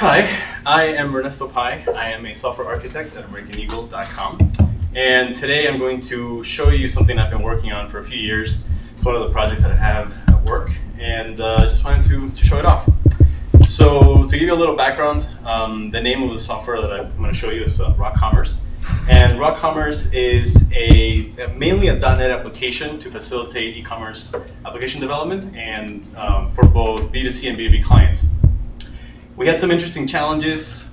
Hi, I am Ernesto Pye. I am a software architect at AmericanEagle.com. And today I'm going to show you something I've been working on for a few years. It's one of the projects that I have at work, and I just wanted to show it off. So to give you a little background, the name of the software that I'm going to show you is ROC Commerce. And ROC Commerce is mainly a .NET application to facilitate e-commerce application development and for both B2C and B2B clients. We had some interesting challenges.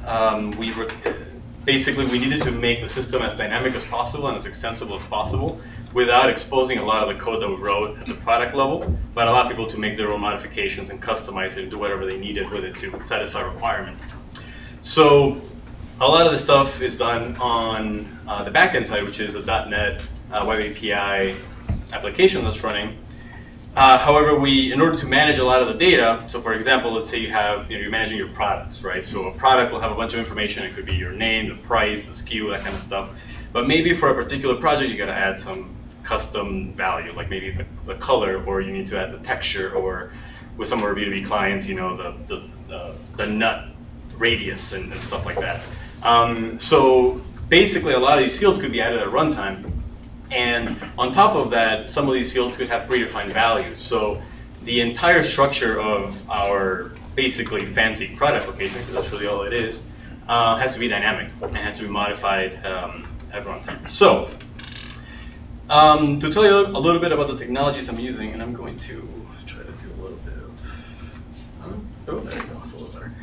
Basically, we needed to make the system as dynamic as possible and as extensible as possible without exposing a lot of the code that we wrote at the product level, but allow people to make their own modifications and customize it and do whatever they needed with it to satisfy requirements. So a lot of the stuff is done on the backend side, which is a .NET Web API application that's running. However, in order to manage a lot of the data, so for example, let's say you're managing your products, right? So a product will have a bunch of information. It could be your name, the price, the SKU, that kind of stuff. But maybe for a particular project, you got to add some custom value, like maybe the color, or you need to add the texture, or with some of our B2B clients, you know, the nut radius and stuff like that. So basically, a lot of these fields could be added at runtime. And on top of that, some of these fields could have predefined values. So the entire structure of our basically fancy product application, because that's really all it is, has to be dynamic and has to be modified at runtime. So to tell you a little bit about the technologies I'm using, and I'm going to try to do a little bit of, oh, there you go, it's a little better.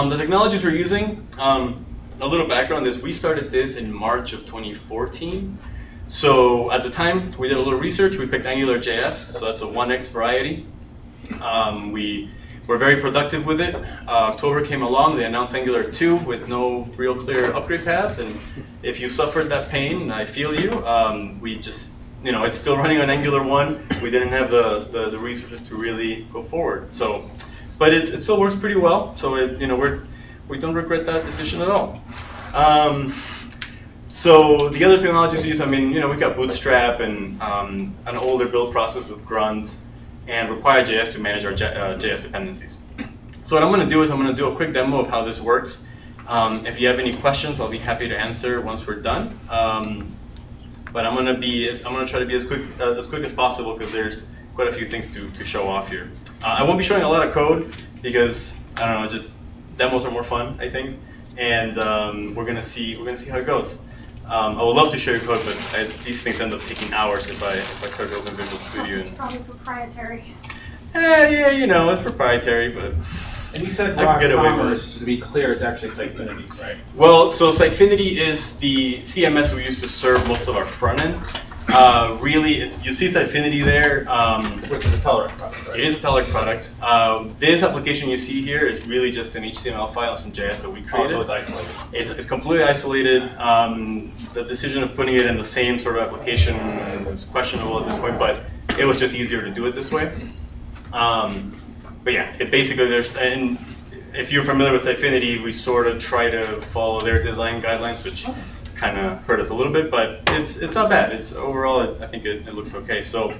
The technologies we're using, a little background is we started this in March of 2014. So at the time, we did a little research. We picked AngularJS, so that's a 1x variety. We were very productive with it. October came along, they announced Angular 2 with no real clear upgrade path. And if you suffered that pain, I feel you. We just, it's still running on Angular 1. We didn't have the resources to really go forward. So, but it still works pretty well. So we don't regret that decision at all. So the other technologies we use, we've got Bootstrap and an older build process with Grunt and Require.js to manage our JS dependencies. So what I'm going to do is I'm going to do a quick demo of how this works. If you have any questions, I'll be happy to answer once we're done. But I'm going to try to be as quick as possible because there's quite a few things to show off here. I won't be showing a lot of code because I don't know, just demos are more fun, I think, and we're going to see how it goes. I would love to show you code, but these things end up taking hours if I start to open Visual Studio. It's probably proprietary. Yeah, it's proprietary, but and you said I can get away with it. To be clear, it's actually Sitefinity, right? Well, so Sitefinity is the CMS we use to serve most of our front end. Really, you see Sitefinity there. Which is a Telerik product, right? It is a Telerik product. This application you see here is really just an HTML file and some JS that we created. Oh, so it's isolated. It's completely isolated. The decision of putting it in the same sort of application is questionable at this point, but it was just easier to do it this way. But yeah, it basically and if you're familiar with Sitefinity, we sort of try to follow their design guidelines, which kind of hurt us a little bit, but it's not bad. Overall, I think it looks okay. So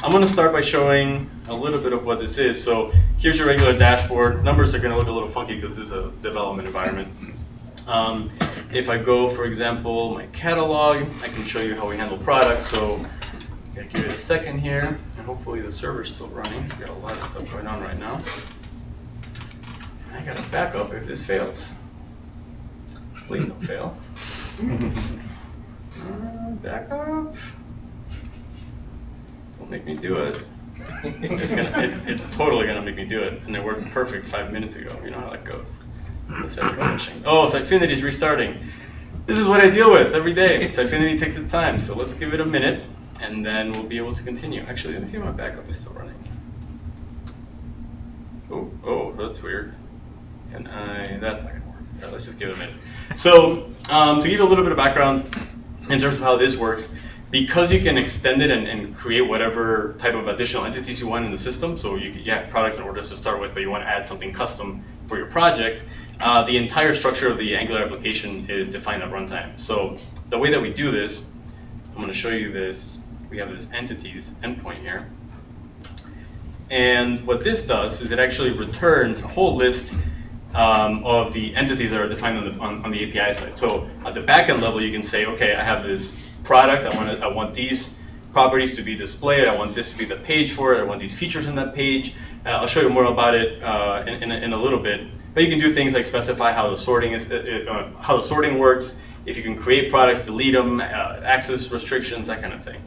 I'm going to start by showing a little bit of what this is. So here's your regular dashboard. Numbers are going to look a little funky because this is a development environment. If I go, for example, my catalog, I can show you how we handle products. So I give it a second here, and hopefully the server's still running. We've got a lot of stuff going on right now. I got a backup if this fails. Please don't fail. Back up. Don't make me do it. It's totally gonna make me do it, and it worked perfect 5 minutes ago. You know how that goes. Oh, Sitefinity is restarting. This is what I deal with every day. Sitefinity takes its time, so let's give it a minute, and then we'll be able to continue. Actually, let me see if my backup is still running. Oh, that's weird. That's not gonna work. All right, let's just give it a minute. So to give you a little bit of background in terms of how this works, because you can extend it and create whatever type of additional entities you want in the system, so you have products and orders to start with, but you want to add something custom for your project, the entire structure of the Angular application is defined at runtime. So the way that we do this, I'm going to show you this. We have this entities endpoint here. And what this does is it actually returns a whole list of the entities that are defined on the API side. So at the backend level, you can say, okay, I have this product. I want these properties to be displayed. I want this to be the page for it. I want these features in that page. I'll show you more about it in a little bit. But you can do things like specify how the sorting works. If you can create products, delete them, access restrictions, that kind of thing.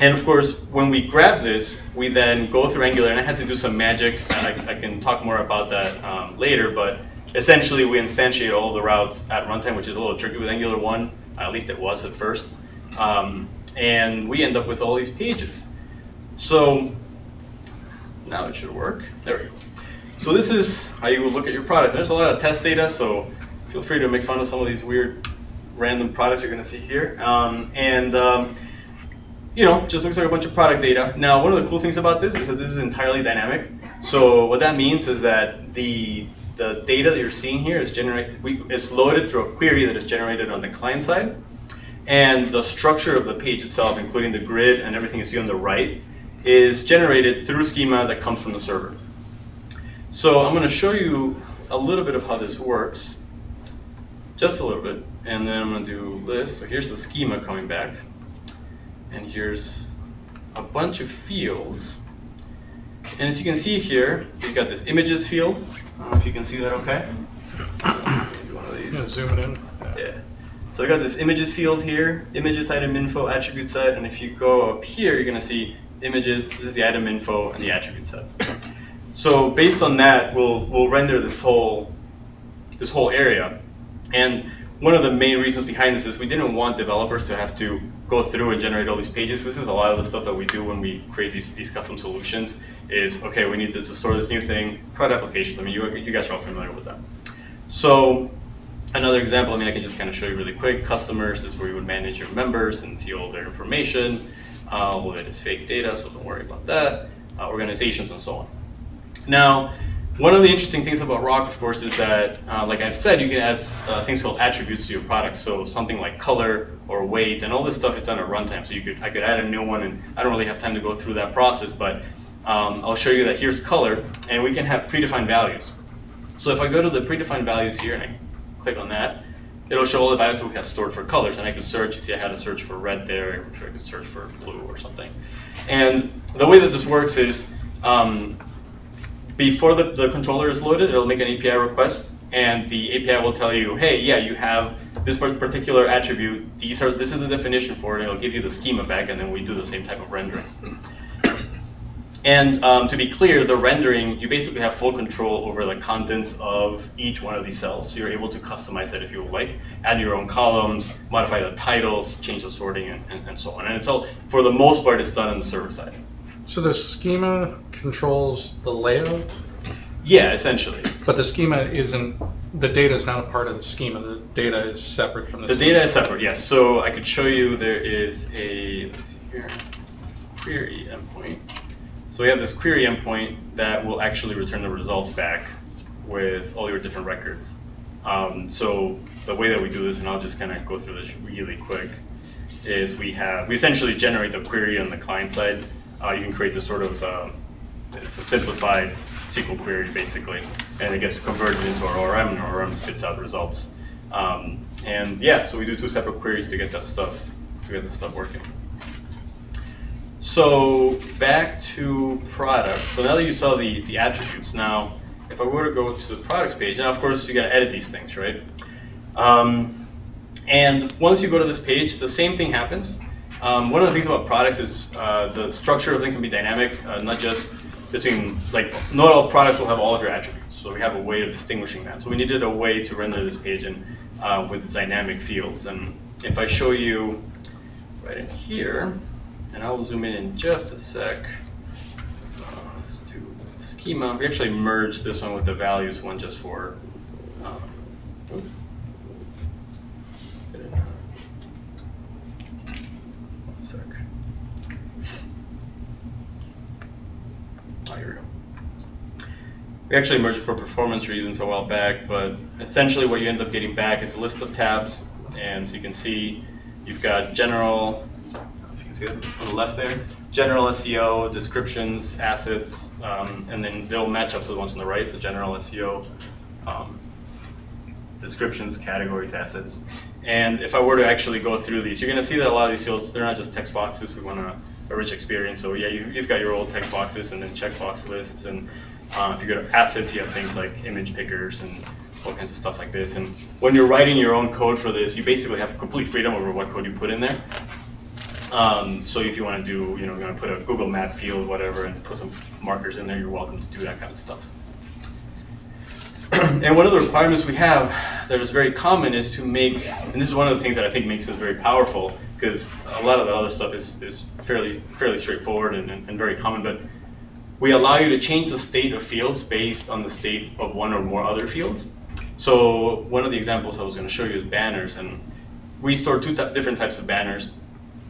And of course, when we grab this, we then go through Angular, and I had to do some magic. I can talk more about that later, but essentially we instantiate all the routes at runtime, which is a little tricky with Angular 1, at least it was at first. And we end up with all these pages. So now it should work. There we go. So this is how you would look at your products. And there's a lot of test data, so feel free to make fun of some of these weird random products you're going to see here. You know, just looks like a bunch of product data. Now, one of the cool things about this is that this is entirely dynamic. So what that means is that the data that you're seeing here is it's loaded through a query that is generated on the client side. And the structure of the page itself, including the grid and everything you see on the right, is generated through schema that comes from the server. So I'm going to show you a little bit of how this works, just a little bit, and then I'm going to do this. So here's the schema coming back, and here's a bunch of fields. And as you can see here, we've got this images field. I don't know if you can see that okay. Maybe one of these. Yeah, zoom it in. Yeah. So I got this images field here, images, item info, attribute set, and if you go up here, you're going to see images. This is the item info and the attribute set. So based on that, we'll render this whole area. And one of the main reasons behind this is we didn't want developers to have to go through and generate all these pages. This is a lot of the stuff that we do when we create these custom solutions. Is okay, we need to store this new thing. CRUD applications. I mean, you guys are all familiar with that. So another example, I mean, I can just kind of show you really quick. Customers is where you would manage your members and see all their information. All of it is fake data, so don't worry about that. Organizations and so on. Now, one of the interesting things about ROC, of course, is that, like I've said, you can add things called attributes to your product. So something like color or weight, and all this stuff is done at runtime. So I could add a new one, and I don't really have time to go through that process, but I'll show you that here's color, and we can have predefined values. So if I go to the predefined values here, and I click on that, it'll show all the values that we have stored for colors. And I can search. You see I had to search for red there. I'm sure I could search for blue or something. And the way that this works is, before the controller is loaded, it'll make an API request, and the API will tell you, hey, yeah, you have this particular attribute. This is the definition for it, and it'll give you the schema back, and then we do the same type of rendering. And to be clear, the rendering, you basically have full control over the contents of each one of these cells. So you're able to customize that if you would like, add your own columns, modify the titles, change the sorting, and so on. And it's all, for the most part, it's done on the server side. So the schema controls the layout, Yeah, essentially. but the schema isn't, the data is not a part of the schema. The data is separate from the The schema. data is separate, yes. So I could show you there is a, let's see here, query endpoint. So we have this query endpoint that will actually return the results back with all your different records. So the way that we do this, and I'll just kind of go through this really quick, is we essentially generate the query on the client side. You can create this sort of, it's a simplified SQL query basically, and it gets converted into our ORM, and our ORM spits out results. And yeah, so we do two separate queries to get that stuff working. So back to products. So now that you saw the attributes, now if I were to go to the products page, now of course you got to edit these things, right? And once you go to this page, the same thing happens. One of the things about products is the structure of them can be dynamic, not just between, like, not all products will have all of your attributes. So we have a way of distinguishing that. So we needed a way to render this page in, with dynamic fields. And if I show you right in here, and I'll zoom in just a sec. Let's do the schema. We actually merged this one with the values one just for, one sec. Oh, here we go. We actually merged it for performance reasons a while back, but essentially what you end up getting back is a list of tabs. And so you can see you've got general, see that on the left there? general SEO, descriptions, assets, and then they'll match up to the ones on the right, so general SEO, descriptions, categories, assets. And if I were to actually go through these, you're going to see that a lot of these fields, they're not just text boxes. We want a rich experience. So yeah, you've got your old text boxes and then checkbox lists. And if you go to assets, you have things like image pickers and all kinds of stuff like this. And when you're writing your own code for this, you basically have complete freedom over what code you put in there. So if you want to do, you want to put a Google Map field, whatever, and put some markers in there, you're welcome to do that kind of stuff. And one of the requirements we have that is very common is to make, and this is one of the things that I think makes it very powerful, because a lot of the other stuff is fairly straightforward and very common, but we allow you to change the state of fields based on the state of one or more other fields. So one of the examples I was going to show you is banners, and we store two different types of banners.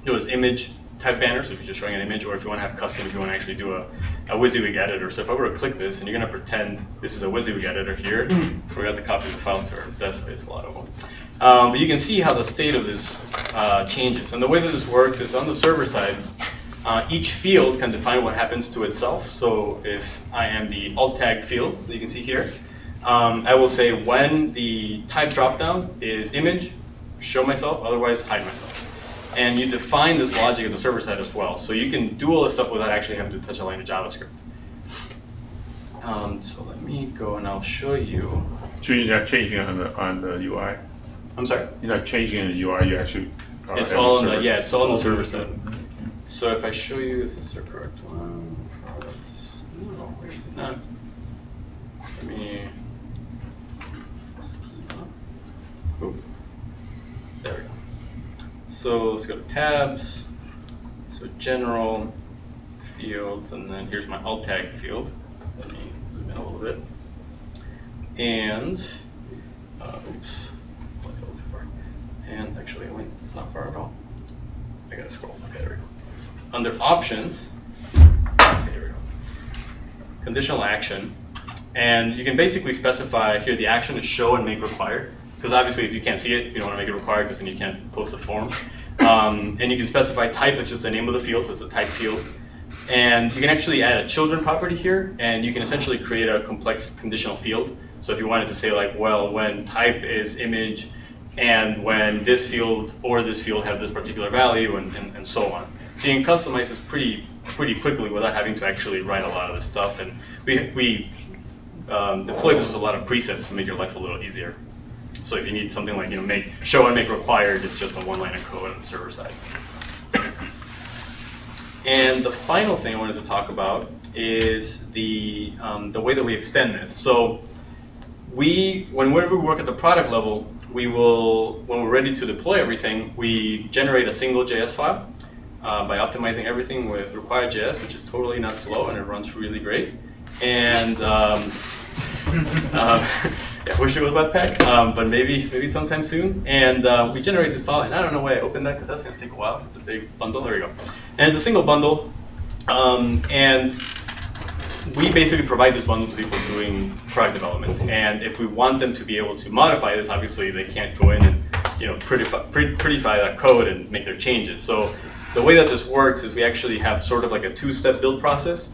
It was image type banners, so if you're just showing an image, or if you want to have custom, if you want to actually do a WYSIWYG editor. So if I were to click this, and you're going to pretend this is a WYSIWYG editor here, forgot to copy the files to our dev space, a lot of them. But you can see how the state of this changes. And the way that this works is on the server side, each field can define what happens to itself. So if I am the alt tag field that you can see here, I will say when the type dropdown is image, show myself, otherwise hide myself. And you define this logic at the server side as well. So you can do all this stuff without actually having to touch a line of JavaScript. So let me go and I'll show you. So you're not changing on the UI? I'm sorry? You're not changing in the UI, you actually are It's at all the on server. the, yeah, it's all on the server server. side. So if I show you, is this the correct one? No, where is it not? Let me. Oop. There we go. So let's go to tabs. So general fields, and then here's my alt tag field. Let me zoom in a little bit. And oops, let's go too far. And actually, I went not far at all. I gotta scroll. Okay, there we go. Under options, okay, here we go. Conditional action, and you can basically specify here the action is show and make required. Because obviously, if you can't see it, you don't want to make it required because then you can't post a form. And you can specify type as just the name of the field, so it's a type field. And you can actually add a children property here, and you can essentially create a complex conditional field. So if you wanted to say like, well, when type is image, and when this field or this field have this particular value, and so on. So you can customize this pretty quickly without having to actually write a lot of this stuff. And we deploy this with a lot of presets to make your life a little easier. So if you need something like make show and make required, it's just a one line of code on the server side. And the final thing I wanted to talk about is the way that we extend this. So whenever we work at the product level, we will, when we're ready to deploy everything, we generate a single JS file by optimizing everything with required.js, which is totally not slow and it runs really great. And I wish it was Webpack, but maybe sometime soon. And we generate this file, and I don't know why I opened that because that's going to take a while. It's a big bundle. There we go. And it's a single bundle, and we basically provide this bundle to people doing product development. And if we want them to be able to modify this, obviously they can't go in and prettify that code and make their changes. So the way that this works is we actually have sort of like a two-step build process.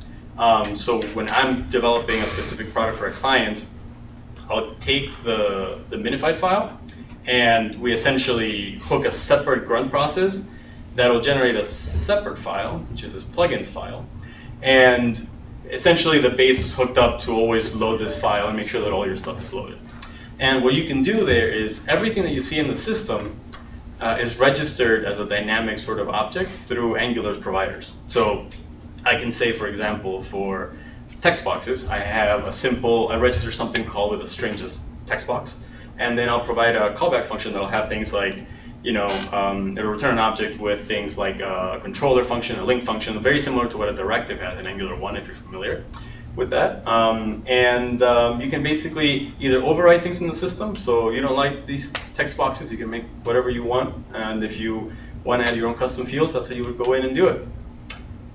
So when I'm developing a specific product for a client, I'll take the minified file, and we essentially hook a separate grunt process that'll generate a separate file, which is this plugins file. And essentially the base is hooked up to always load this file and make sure that all your stuff is loaded. And what you can do there is everything that you see in the system is registered as a dynamic sort of object through Angular's providers. So I can say, for example, for text boxes, I register something called with a string just text box, and then I'll provide a callback function that'll have things like, it'll return an object with things like a controller function, a link function, very similar to what a directive has in Angular 1, if you're familiar with that. You can basically either override things in the system, so you don't like these text boxes, you can make whatever you want, and if you want to add your own custom fields, that's how you would go in and do it.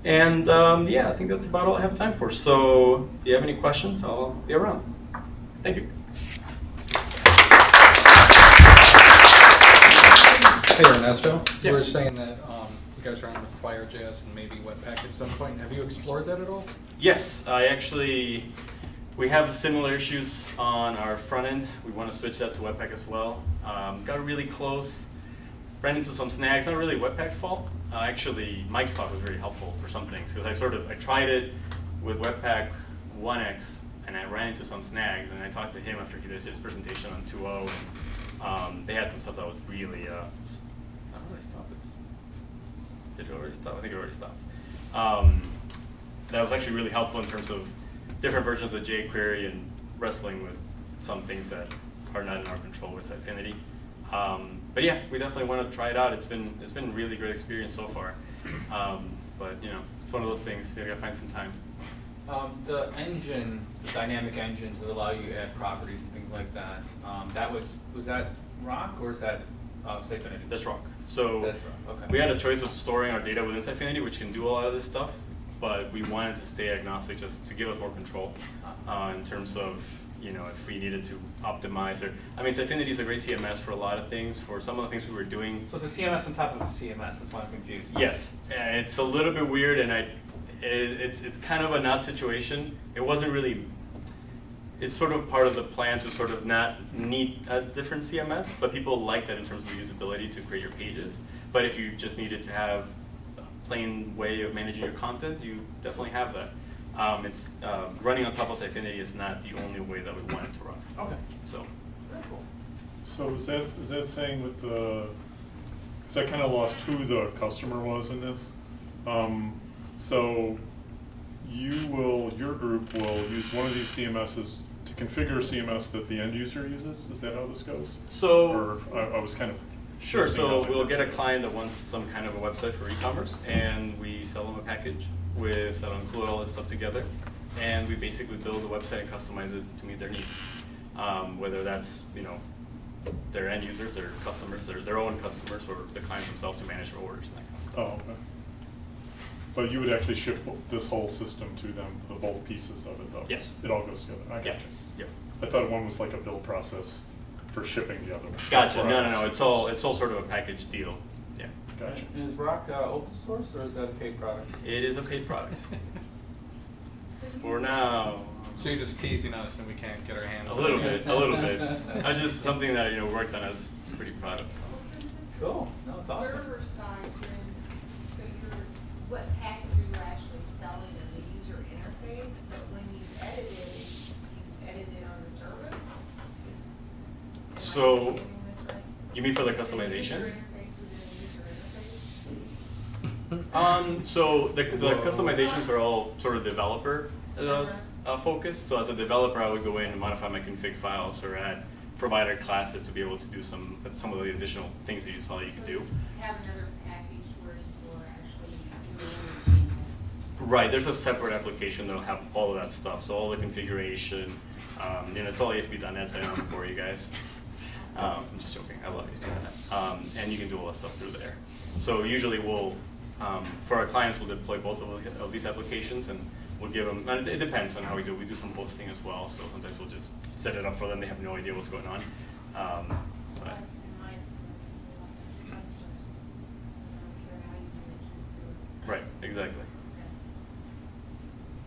And yeah, I think that's about all I have time for. So if you have any questions, I'll be around. Thank you. Hey Ernesto, Yeah. you were saying that you guys are on AngularJS and maybe Webpack at some point. Have you explored that at all? Yes, we have similar issues on our front end. We want to switch that to Webpack as well. Got really close, ran into some snags. Not really Webpack's fault. Actually, Mike's talk was very helpful for some things because I tried it with Webpack 1x and I ran into some snags. And I talked to him after he did his presentation on 2.0. And they had some stuff that was really. How did I stop this? Did it already stop? I think it already stopped. That was actually really helpful in terms of different versions of jQuery and wrestling with some things that are not in our control with Sitefinity. But yeah, we definitely want to try it out. It's been a really great experience so far. But you know, it's one of those things. You gotta find some time. The engine, the dynamic engine to allow you to add properties and things like that, was that ROC or is that Sitefinity? That's ROC. So That's ROC, okay. we had a choice of storing our data within Sitefinity, which can do a lot of this stuff, but we wanted to stay agnostic just to give us more control in terms of, you know, if we needed to optimize or, I mean, Sitefinity is a great CMS for a lot of things. For some of the things we were doing. So it's a CMS on top of a CMS, that's why I'm confused. Yes, it's a little bit weird, and it's kind of an odd situation. It wasn't really. It's sort of part of the plan to sort of not need a different CMS, but people like that in terms of usability to create your pages. But if you just needed to have a plain way of managing your content, you definitely have that. It's running on top of Sitefinity is not the only way that we want it to run. Okay. So. Very cool. So is that saying with the, because I kind of lost who the customer was in this. So your group will use one of these CMSs to configure a CMS that the end user uses? Is that how this goes? So. Or I was kind of. Sure, missing so out. we'll get a client that wants some kind of a website for e-commerce, and we sell them a package that'll include all this stuff together, and we basically build a website and customize it to meet their needs. Whether that's, you know, their end users, their customers, their own customers, or the clients themselves to manage their orders and that kind of stuff. Oh, okay. But you would actually ship this whole system to them, the both pieces of it though? Yes. It all goes together, I Yeah, gotcha. yep. I thought one was like a build process for shipping the other one. Gotcha, That's where I no, was- it's all sort of a package deal, yeah. Gotcha. And is ROC open source or is that a paid product? It is a paid product. For now. So you're just teasing us and we can't get our hands A on little it. bit, a little bit. That's just something that, you know, worked on. I was pretty proud of. So. Well, since this Cool. is No, it's awesome. server side, then, so what package are you actually selling in the user interface? But when you edit it on the server? Am I So, understanding this right? you mean for the User customization? interface within a user interface? So the customizations are all sort of developer focused. So as a developer, I would go in and modify my config files or add provider classes to be able to do some of the additional things that you saw you could do. Have another package where you're actually managing it. Right, there's a separate application that'll have all of that stuff. So all the configuration, and it's all ASP.NET, so I don't want to bore you guys. I'm just joking, I love ASP.NET. And you can do all that stuff through there. So usually we'll, for our clients, we'll deploy both of these applications and we'll give them, and it depends on how we do. We do some hosting as well, so sometimes we'll just set it up for them. They have no idea what's going on. But, That's in my experience with customers. I don't care how you manage, just do it. right, exactly.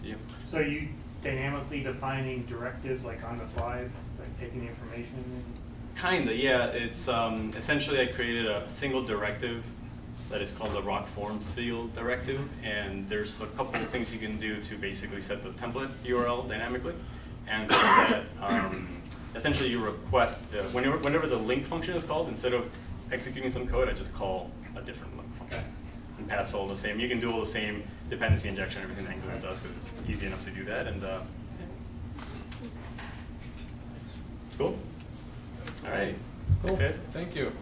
Okay. Yeah. So you dynamically defining directives like on the fly, like taking the information and Kinda, yeah. It's essentially I created a single directive that is called the ROC form field directive, and there's a couple of things you can do to basically set the template URL dynamically, and that essentially you request whenever the link function is called, instead of executing some code, I just call a different link function and pass all the same. You can do all the same dependency injection, everything that Angular does, because it's easy enough to do that. And cool. All right. Cool. Thanks, guys. Thank you.